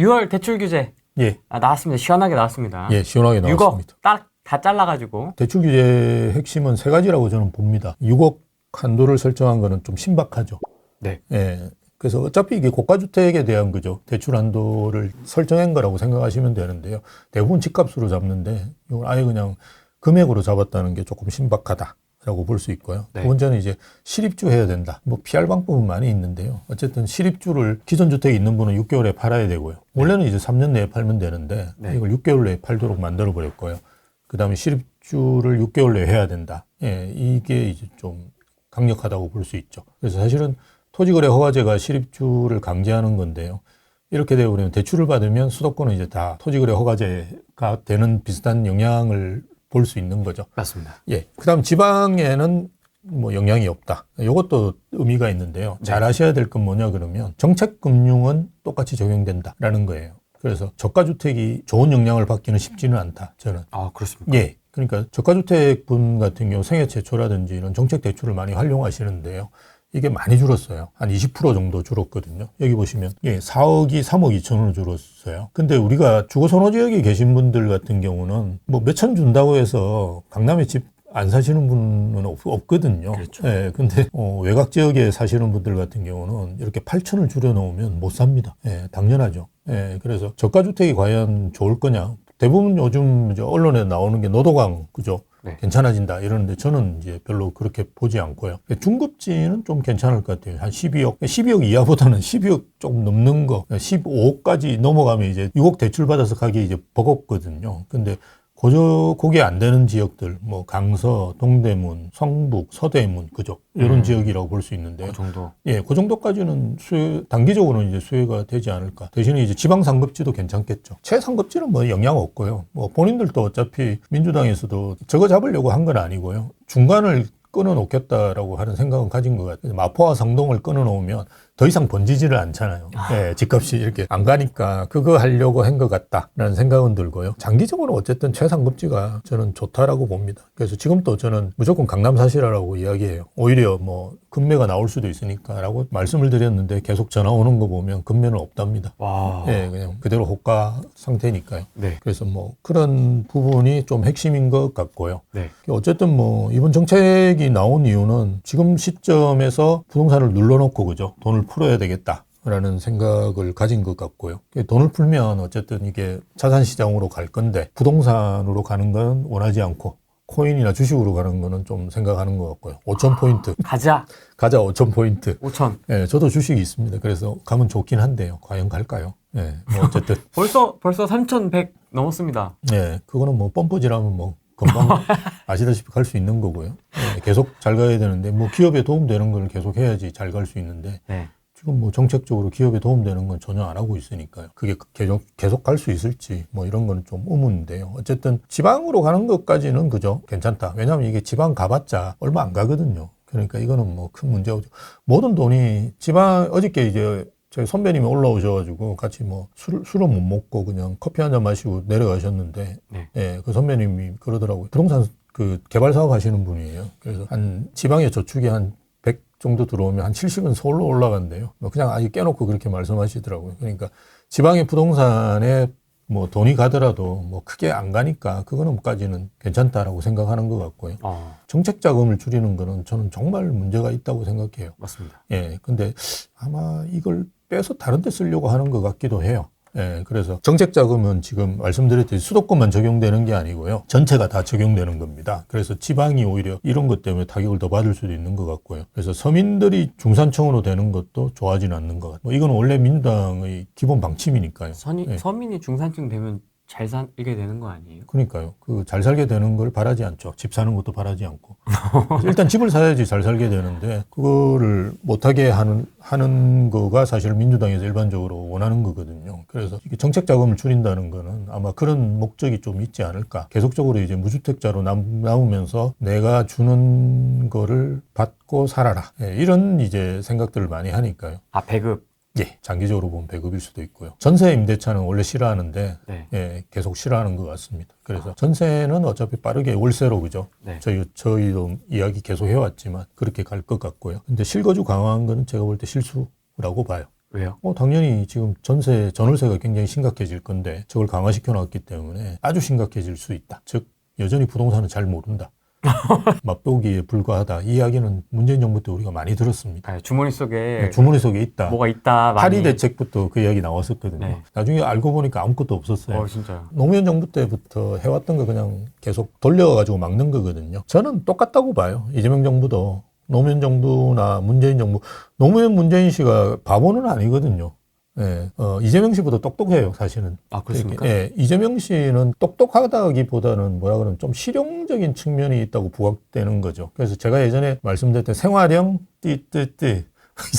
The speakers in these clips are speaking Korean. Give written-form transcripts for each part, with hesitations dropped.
6월 대출 규제 예, 나왔습니다. 시원하게 나왔습니다. 예, 시원하게 6억 나왔습니다. 딱 다 잘라가지고. 대출 규제 핵심은 세 가지라고 저는 봅니다. 6억 한도를 설정한 거는 좀 신박하죠. 네. 예. 그래서 어차피 이게 고가주택에 대한 거죠. 대출 한도를 설정한 거라고 생각하시면 되는데요. 대부분 집값으로 잡는데 이걸 아예 그냥 금액으로 잡았다는 게 조금 신박하다라고 볼 수 있고요. 네. 두 번째는 이제 실입주 해야 된다. 뭐 피할 방법은 많이 있는데요. 어쨌든 실입주를 기존 주택이 있는 분은 6개월에 팔아야 되고요. 원래는 이제 3년 내에 팔면 되는데 네. 이걸 6개월 내에 팔도록 만들어 버렸고요. 그 다음에 실입주를 6개월 내에 해야 된다. 예, 이게 이제 좀 강력하다고 볼 수 있죠. 그래서 사실은 토지거래 허가제가 실입주를 강제하는 건데요. 이렇게 되어버리면 대출을 받으면 수도권은 이제 다 토지거래 허가제가 되는 비슷한 영향을 볼 수 있는 거죠. 맞습니다. 예. 그 다음 지방에는 뭐 영향이 없다. 이것도 의미가 있는데요. 네. 잘 아셔야 될 건 뭐냐 그러면 정책금융은 똑같이 적용된다라는 거예요. 그래서 저가주택이 좋은 영향을 받기는 쉽지는 않다. 저는. 아, 그렇습니까? 예. 그러니까 저가주택 분 같은 경우 생애 최초라든지 이런 정책 대출을 많이 활용하시는데요. 이게 많이 줄었어요. 한 20% 정도 줄었거든요. 여기 보시면, 예, 4억이 3억 2천으로 줄었어요. 근데 우리가 주거선호 지역에 계신 분들 같은 경우는 뭐 몇천 준다고 해서 강남에 집 안 사시는 분은 없거든요. 그렇죠. 예, 근데 외곽 지역에 사시는 분들 같은 경우는 이렇게 8천을 줄여놓으면 못 삽니다. 예, 당연하죠. 예, 그래서 저가주택이 과연 좋을 거냐? 대부분 요즘 이제 언론에 나오는 게 노도강, 그죠? 네. 괜찮아진다 이러는데 저는 이제 별로 그렇게 보지 않고요. 중급지는 좀 괜찮을 것 같아요. 한 12억 이하보다는 12억 조금 넘는 거, 15억까지 넘어가면 이제 6억 대출 받아서 가기 이제 버겁거든요. 근데 그게 안 되는 지역들, 뭐 강서, 동대문, 성북, 서대문, 그죠? 이런 지역이라고 볼 수 있는데요. 그 정도. 예, 그 정도까지는 단기적으로는 이제 수혜가 되지 않을까. 대신에 이제 지방상급지도 괜찮겠죠. 최상급지는 뭐 영향 없고요. 뭐 본인들도 어차피 민주당에서도 저거 잡으려고 한 건 아니고요. 중간을 끊어놓겠다라고 하는 생각은 가진 것 같아요. 마포와 상동을 끊어놓으면 더 이상 번지지를 않잖아요. 예, 집값이 이렇게 안 가니까 그거 하려고 한 것 같다라는 생각은 들고요. 장기적으로 어쨌든 최상급지가 저는 좋다라고 봅니다. 그래서 지금도 저는 무조건 강남 사시라라고 이야기해요. 오히려 뭐 금매가 나올 수도 있으니까라고 말씀을 드렸는데 계속 전화 오는 거 보면 금매는 없답니다. 와. 예, 그냥 그대로 호가 상태니까요. 네. 그래서 뭐 그런 부분이 좀 핵심인 것 같고요. 네. 어쨌든 뭐 이번 정책이 나온 이유는 지금 시점에서 부동산을 눌러놓고 그죠? 돈을 풀어야 되겠다라는 생각을 가진 것 같고요. 돈을 풀면 어쨌든 이게 자산시장으로 갈 건데 부동산으로 가는 건 원하지 않고 코인이나 주식으로 가는 거는 좀 생각하는 것 같고요. 5,000포인트. 가자. 5,000포인트. 5천. 예, 저도 주식이 있습니다. 그래서 가면 좋긴 한데요. 과연 갈까요? 예, 뭐 어쨌든. 벌써 3,100 넘었습니다. 예, 그거는 뭐 뻔뻔지라면 뭐 금방 아시다시피 갈 수 있는 거고요. 예, 계속 잘 가야 되는데 뭐 기업에 도움되는 걸 계속 해야지 잘 갈 수 있는데 네. 지금 뭐 정책적으로 기업에 도움되는 건 전혀 안 하고 있으니까요. 그게 계속 갈 수 있을지 뭐 이런 거는 좀 의문인데요. 어쨌든 지방으로 가는 것까지는 그죠? 괜찮다. 왜냐하면 이게 지방 가봤자 얼마 안 가거든요. 그러니까 이거는 뭐 큰 문제가 없죠. 모든 돈이 어저께 이제 저희 선배님이 올라오셔가지고 같이 뭐 술은 못 먹고 그냥 커피 한 잔 마시고 내려가셨는데, 네. 예, 그 선배님이 그러더라고요. 부동산 그 개발 사업 하시는 분이에요. 그래서 한 지방에 저축이 한 100 정도 들어오면 한 70은 서울로 올라간대요. 뭐 그냥 아예 깨놓고 그렇게 말씀하시더라고요. 그러니까 지방의 부동산에 뭐 돈이 가더라도 뭐 크게 안 가니까 그거는까지는 괜찮다라고 생각하는 것 같고요. 정책 자금을 줄이는 거는 저는 정말 문제가 있다고 생각해요. 맞습니다. 예, 근데 아마 이걸 빼서 다른 데 쓰려고 하는 것 같기도 해요. 예, 그래서 정책 자금은 지금 말씀드렸듯이 수도권만 적용되는 게 아니고요. 전체가 다 적용되는 겁니다. 그래서 지방이 오히려 이런 것 때문에 타격을 더 받을 수도 있는 것 같고요. 그래서 서민들이 중산층으로 되는 것도 좋아하지는 않는 것 같아요. 뭐 이건 원래 민주당의 기본 방침이니까요. 예. 서민이 중산층 되면 잘 살게 되는 거 아니에요? 그러니까요. 그 잘 살게 되는 걸 바라지 않죠. 집 사는 것도 바라지 않고. 일단 집을 사야지 잘 살게 되는데 그거를 못하게 하는 거가 사실 민주당에서 일반적으로 원하는 거거든요. 그래서 정책 자금을 줄인다는 거는 아마 그런 목적이 좀 있지 않을까. 계속적으로 이제 무주택자로 남으면서 내가 주는 거를 받고 살아라. 예, 이런 이제 생각들을 많이 하니까요. 아, 배급. 예, 장기적으로 보면 배급일 수도 있고요. 전세 임대차는 원래 싫어하는데 네. 예, 계속 싫어하는 것 같습니다. 그래서 전세는 어차피 빠르게 월세로 그죠? 네. 저희도 이야기 계속 해왔지만 그렇게 갈 것 같고요. 근데 실거주 강화한 거는 제가 볼 때 실수라고 봐요. 왜요? 당연히 지금 전월세가 굉장히 심각해질 건데 저걸 강화시켜 놨기 때문에 아주 심각해질 수 있다. 즉 여전히 부동산은 잘 모른다. 맛보기에 불과하다. 이 이야기는 문재인 정부 때 우리가 많이 들었습니다. 주머니 속에 주머니 속에 있다. 뭐가 있다. 많이. 파리 대책부터 그 이야기 나왔었거든요. 네. 나중에 알고 보니까 아무것도 없었어요. 진짜요. 노무현 정부 때부터 해왔던 거 그냥 계속 돌려가지고 막는 거거든요. 저는 똑같다고 봐요. 이재명 정부도 노무현 정부나 문재인 정부. 노무현 문재인 씨가 바보는 아니거든요. 예, 이재명 씨보다 똑똑해요, 사실은. 그렇습니까? 예, 이재명 씨는 똑똑하다기보다는 뭐라 그러면 좀 실용적인 측면이 있다고 부각되는 거죠. 그래서 제가 예전에 말씀드렸던 생활형 띠띠띠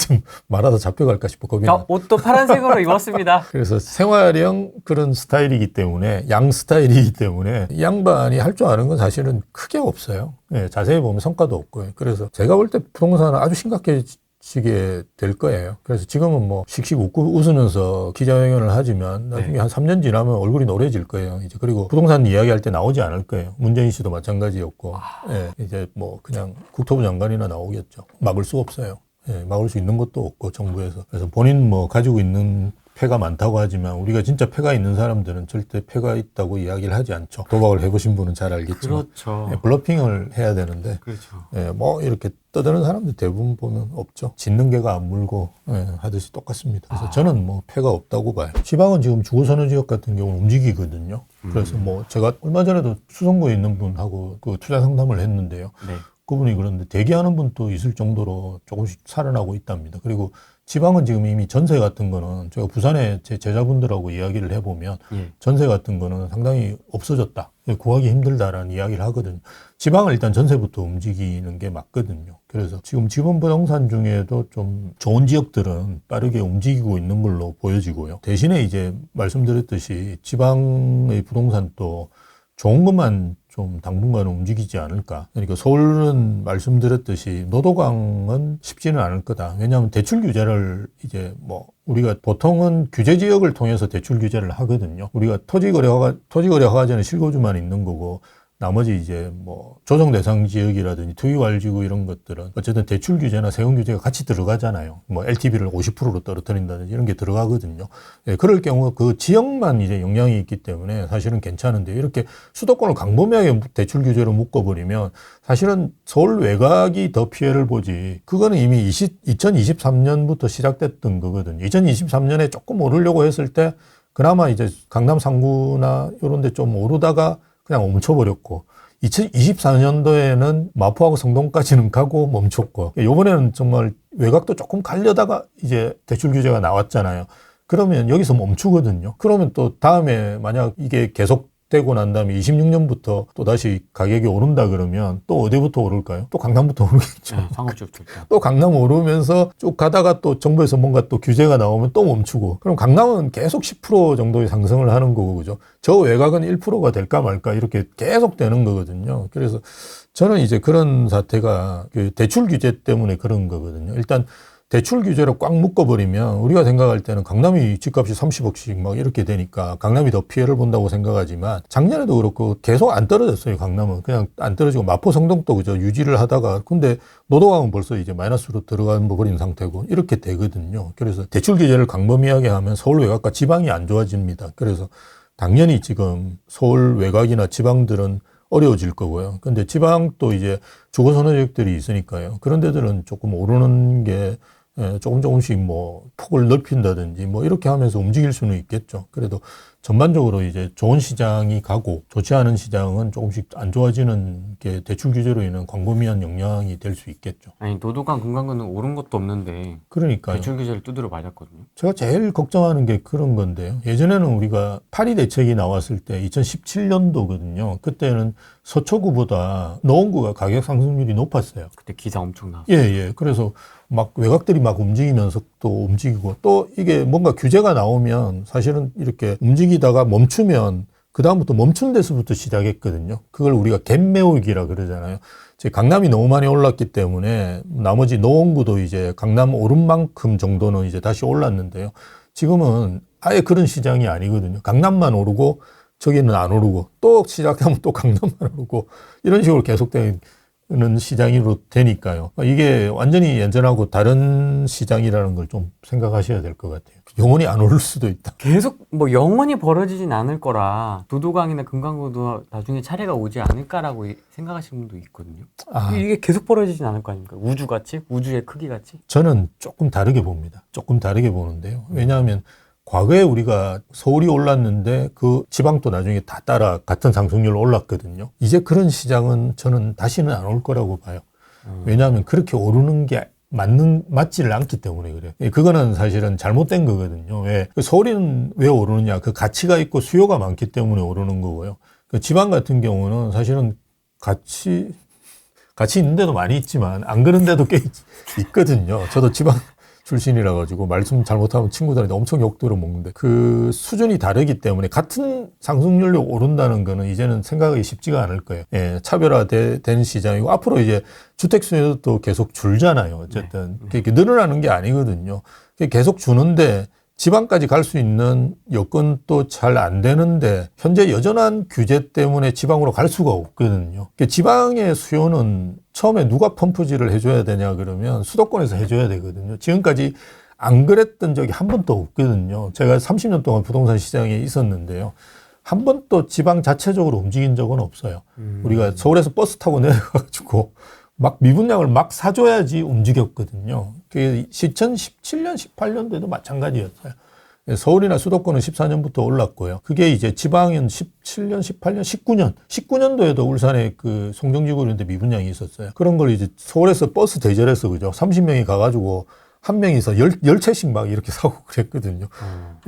좀 말하다 잡혀갈까 싶어 겁니다. 옷도 파란색으로 입었습니다. 그래서 생활형 그런 스타일이기 때문에 양 스타일이기 때문에 이 양반이 할 줄 아는 건 사실은 크게 없어요. 예, 자세히 보면 성과도 없고요. 그래서 제가 볼 때 부동산은 아주 심각해지게 될 거예요. 그래서 지금은 뭐 씩씩 웃고 웃으면서 기자회견을 하지만 나중에 한 3년 지나면 얼굴이 노래질 거예요. 이제 그리고 부동산 이야기할 때 나오지 않을 거예요. 문재인 씨도 마찬가지였고, 예, 이제 뭐 그냥 국토부 장관이나 나오겠죠. 막을 수 없어요. 예, 막을 수 있는 것도 없고 정부에서. 그래서 본인 뭐 가지고 있는 패가 많다고 하지만 우리가 진짜 패가 있는 사람들은 절대 패가 있다고 이야기를 하지 않죠. 도박을 해보신 분은 잘 알겠지만. 그렇죠. 예, 블러핑을 해야 되는데. 그렇죠. 예, 뭐 이렇게 떠드는 사람들 대부분 보면 없죠. 짖는 개가 안 물고 하듯이 똑같습니다. 그래서 저는 뭐 패가 없다고 봐요. 지방은 지금 주거선호 지역 같은 경우는 움직이거든요. 그래서 뭐 제가 얼마 전에도 수성구에 있는 분하고 그 투자 상담을 했는데요. 네. 그분이 그런데 대기하는 분도 있을 정도로 조금씩 살아나고 있답니다. 그리고 지방은 지금 이미 전세 같은 거는 제가 부산에 제 제자분들하고 이야기를 해보면 전세 같은 거는 상당히 없어졌다. 구하기 힘들다라는 이야기를 하거든요. 지방은 일단 전세부터 움직이는 게 맞거든요. 그래서 지금 지분 부동산 중에도 좀 좋은 지역들은 빠르게 움직이고 있는 걸로 보여지고요. 대신에 이제 말씀드렸듯이 지방의 부동산도 좋은 것만 좀 당분간은 움직이지 않을까. 그러니까 서울은 말씀드렸듯이 노도강은 쉽지는 않을 거다. 왜냐하면 대출 규제를 이제 뭐 우리가 보통은 규제 지역을 통해서 대출 규제를 하거든요. 우리가 토지 거래 허가제는 실거주만 있는 거고 나머지 이제 뭐 조정 대상 지역이라든지 투기과열지구 이런 것들은 어쨌든 대출 규제나 세금 규제가 같이 들어가잖아요. 뭐 LTV를 50%로 떨어뜨린다든지 이런 게 들어가거든요. 예, 그럴 경우 그 지역만 이제 영향이 있기 때문에 사실은 괜찮은데 이렇게 수도권을 광범위하게 대출 규제로 묶어버리면 사실은 서울 외곽이 더 피해를 보지. 그거는 이미 2023년부터 시작됐던 거거든요. 2023년에 조금 오르려고 했을 때 그나마 이제 강남 상구나 이런 데 좀 오르다가 그냥 멈춰버렸고 2024년도에는 마포하고 성동까지는 가고 멈췄고 이번에는 정말 외곽도 조금 가려다가 이제 대출 규제가 나왔잖아요. 그러면 여기서 멈추거든요. 그러면 또 다음에 만약 이게 계속되고 난 다음에 26년부터 또 다시 가격이 오른다 그러면 또 어디부터 오를까요? 또 강남부터 오르겠죠. 상업지역 또 강남 오르면서 쭉 가다가 또 정부에서 뭔가 또 규제가 나오면 또 멈추고. 그럼 강남은 계속 10% 정도의 상승을 하는 거고, 그죠? 저 외곽은 1%가 될까 말까 이렇게 계속 되는 거거든요. 그래서 저는 이제 그런 사태가 그 대출 규제 때문에 그런 거거든요. 일단 대출 규제로 꽉 묶어버리면 우리가 생각할 때는 강남이 집값이 30억씩 막 이렇게 되니까 강남이 더 피해를 본다고 생각하지만 작년에도 그렇고 계속 안 떨어졌어요. 강남은 그냥 안 떨어지고 마포 성동도 그저 유지를 하다가 근데 노도강은 벌써 이제 마이너스로 들어가 버린 상태고 이렇게 되거든요. 그래서 대출 규제를 광범위하게 하면 서울 외곽과 지방이 안 좋아집니다. 그래서 당연히 지금 서울 외곽이나 지방들은 어려워질 거고요. 근데 지방도 이제 주거선호 지역들이 있으니까요. 그런 데들은 조금 오르는 게 조금씩 뭐 폭을 넓힌다든지 뭐 이렇게 하면서 움직일 수는 있겠죠. 그래도 전반적으로 이제 좋은 시장이 가고 좋지 않은 시장은 조금씩 안 좋아지는 게 대출 규제로 인한 광범위한 영향이 될 수 있겠죠. 아니 노도강 금강구는 오른 것도 없는데 그러니까요. 대출 규제를 두드려 맞았거든요. 제가 제일 걱정하는 게 그런 건데요. 예전에는 우리가 파리 대책이 나왔을 때 2017년도거든요. 그때는 서초구보다 노원구가 가격 상승률이 높았어요. 그때 기사 엄청 나왔어요. 예. 그래서 막 외곽들이 막 움직이면서 또 움직이고 또 이게 뭔가 규제가 나오면 사실은 이렇게 움직이다가 멈추면 그다음부터 멈춘 데서부터 시작했거든요. 그걸 우리가 갭 메우기라 그러잖아요. 강남이 너무 많이 올랐기 때문에 나머지 노원구도 이제 강남 오른 만큼 정도는 이제 다시 올랐는데요. 지금은 아예 그런 시장이 아니거든요. 강남만 오르고 저기는 안 오르고 또 시작하면 또 강남만 오르고 이런 식으로 계속되는 는 시장으로 되니까요. 이게 완전히 예전하고 다른 시장이라는 걸 좀 생각하셔야 될 것 같아요. 영원히 안 오를 수도 있다. 계속 뭐 영원히 벌어지진 않을 거라 두도강이나 금강구도 나중에 차례가 오지 않을까라고 생각하시는 분도 있거든요. 이게 계속 벌어지진 않을 거 아닙니까? 우주같이? 우주의 크기같이? 저는 조금 다르게 봅니다. 조금 다르게 보는데요. 왜냐하면 과거에 우리가 서울이 올랐는데 그 지방도 나중에 다 따라 같은 상승률로 올랐거든요. 이제 그런 시장은 저는 다시는 안 올 거라고 봐요. 왜냐하면 그렇게 오르는 게 맞지를 않기 때문에 그래요. 그거는 사실은 잘못된 거거든요. 왜? 서울은 왜 오르느냐? 그 가치가 있고 수요가 많기 때문에 오르는 거고요. 그 지방 같은 경우는 사실은 가치 있는데도 많이 있지만 안 그런 데도 꽤 있거든요. 저도 지방 출신이라 가지고 말씀 잘못하면 친구들한테 엄청 욕 들어먹는데 그 수준이 다르기 때문에 같은 상승률로 오른다는 거는 이제는 생각하기 쉽지가 않을 거예요. 예, 차별화된 시장이고 앞으로 이제 주택 수요도 계속 줄잖아요. 어쨌든 그게 늘어나는 게 아니거든요. 계속 주는데 지방까지 갈 수 있는 여건도 잘 안 되는데 현재 여전한 규제 때문에 지방으로 갈 수가 없거든요. 지방의 수요는 처음에 누가 펌프질을 해줘야 되냐 그러면 수도권에서 해줘야 되거든요. 지금까지 안 그랬던 적이 한 번도 없거든요. 제가 30년 동안 부동산 시장에 있었는데요. 한 번도 지방 자체적으로 움직인 적은 없어요. 우리가 서울에서 버스 타고 내려가가지고 막 미분양을 막 사줘야지 움직였거든요. 그게 2017년, 18년도에도 마찬가지였어요. 서울이나 수도권은 14년부터 올랐고요. 그게 이제 지방은 17년, 18년, 19년도에도 울산에 그 송정지구 이런 데 미분양이 있었어요. 그런 걸 이제 서울에서 버스 대절해서 그죠. 30명이 가가지고 한 명이서 10채씩 막 이렇게 사고 그랬거든요.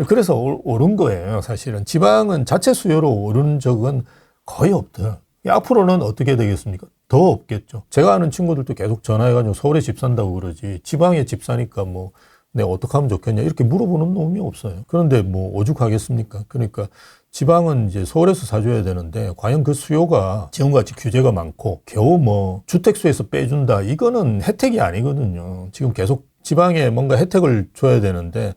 그래서 오른 거예요, 사실은. 지방은 자체 수요로 오른 적은 거의 없더라. 앞으로는 어떻게 되겠습니까? 더 없겠죠. 제가 아는 친구들도 계속 전화해가지고 서울에 집 산다고 그러지 지방에 집 사니까 뭐 내가 어떻게 하면 좋겠냐 이렇게 물어보는 놈이 없어요. 그런데 뭐 오죽하겠습니까? 그러니까 지방은 이제 서울에서 사줘야 되는데 과연 그 수요가 지금같이 규제가 많고 겨우 뭐 주택수에서 빼준다 이거는 혜택이 아니거든요. 지금 계속 지방에 뭔가 혜택을 줘야 되는데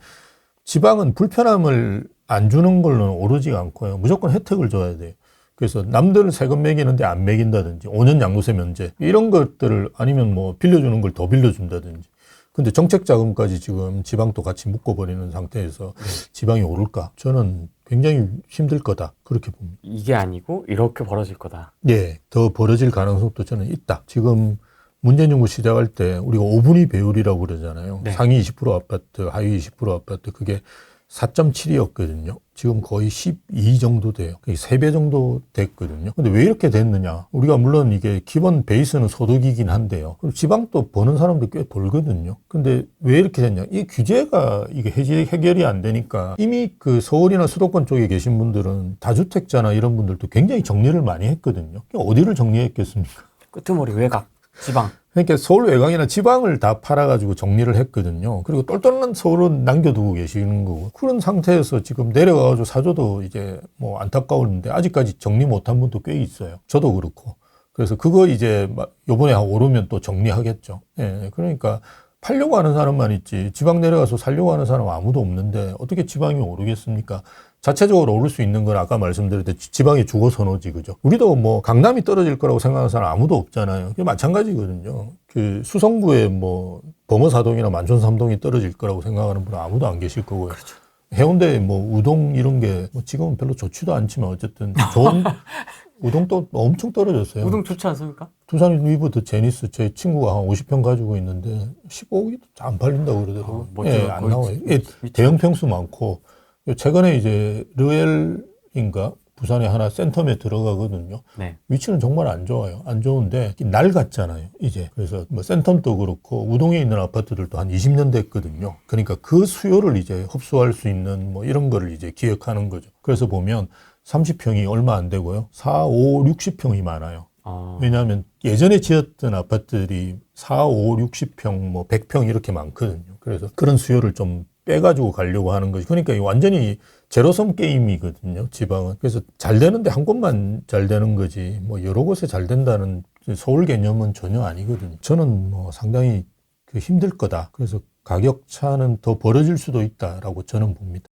지방은 불편함을 안 주는 걸로는 오르지가 않고요. 무조건 혜택을 줘야 돼요. 그래서 남들은 세금 매기는데 안 매긴다든지 5년 양도세 면제 이런 것들을 아니면 뭐 빌려주는 걸 더 빌려준다든지 근데 정책 자금까지 지금 지방도 같이 묶어버리는 상태에서 지방이 오를까? 저는 굉장히 힘들 거다 그렇게 봅니다. 이게 아니고 이렇게 벌어질 거다. 예, 더 벌어질 가능성도 저는 있다. 지금 문재인 정부 시작할 때 우리가 5분위 배율이라고 그러잖아요. 네. 상위 20% 아파트, 하위 20% 아파트 그게 4.7이었거든요. 지금 거의 12 정도 돼요. 3배 정도 됐거든요. 근데 왜 이렇게 됐느냐? 우리가 물론 이게 기본 베이스는 소득이긴 한데요. 그리고 지방도 버는 사람도 꽤 벌거든요. 근데 왜 이렇게 됐냐? 이 규제가 이게 해결이 안 되니까 이미 그 서울이나 수도권 쪽에 계신 분들은 다주택자나 이런 분들도 굉장히 정리를 많이 했거든요. 어디를 정리했겠습니까? 끄트머리 외곽, 지방. 그러니까 서울 외곽이나 지방을 다 팔아가지고 정리를 했거든요. 그리고 똘똘한 서울은 남겨두고 계시는 거고. 그런 상태에서 지금 내려가가지고 사줘도 이제 뭐 안타까운데 아직까지 정리 못한 분도 꽤 있어요. 저도 그렇고. 그래서 그거 이제 요번에 오르면 또 정리하겠죠. 예. 그러니까 팔려고 하는 사람만 있지 지방 내려가서 살려고 하는 사람 아무도 없는데 어떻게 지방이 오르겠습니까? 자체적으로 오를 수 있는 건 아까 말씀드렸듯이 지방의 주거 선호지, 그죠? 우리도 뭐 강남이 떨어질 거라고 생각하는 사람 아무도 없잖아요. 그게 마찬가지거든요. 그 수성구에 뭐 범어사동이나 만촌삼동이 떨어질 거라고 생각하는 분은 아무도 안 계실 거고요. 그렇죠. 해운대에 뭐 우동 이런 게 뭐 지금은 별로 좋지도 않지만 어쨌든 좋은 우동도 엄청 떨어졌어요. 우동 좋지 않습니까? 두산 리버드 제니스 제 친구가 한 50평 가지고 있는데 15억이 안 팔린다고 그러더라고요. 예, 안 나와요. 예, 대형 평수 많고 최근에 이제 르엘인가 부산에 하나 센텀에 들어가거든요. 네. 위치는 정말 안 좋아요. 안 좋은데 낡았잖아요. 이제 그래서 뭐 센텀도 그렇고 우동에 있는 아파트들도 한 20년 됐거든요. 그러니까 그 수요를 이제 흡수할 수 있는 뭐 이런 거를 이제 기획하는 거죠. 그래서 보면 30평이 얼마 안 되고요. 4, 5, 60평이 많아요. 왜냐하면 예전에 지었던 아파트들이 4, 5, 60평, 뭐 100평 이렇게 많거든요. 그래서 그런 수요를 좀 빼가지고 가려고 하는 거지. 그러니까 완전히 제로섬 게임이거든요, 지방은. 그래서 잘 되는데 한 곳만 잘 되는 거지, 뭐 여러 곳에 잘 된다는 서울 개념은 전혀 아니거든요. 저는 뭐 상당히 힘들 거다. 그래서 가격 차는 더 벌어질 수도 있다라고 저는 봅니다.